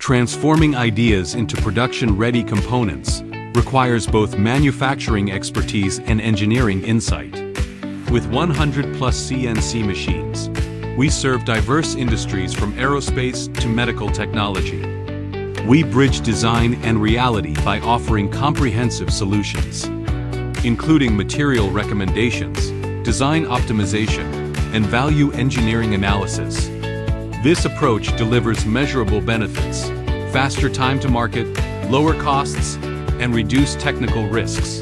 Transforming ideas into production-ready components requires both manufacturing expertise and engineering insight. With 100-plus CNC machines, we serve diverse industries from aerospace to medical technology. We bridge design and reality by offering comprehensive solutions, including material recommendations, design optimization, and value engineering analysis. This approach delivers measurable benefits, faster time to market, lower costs, and reduced technical risks.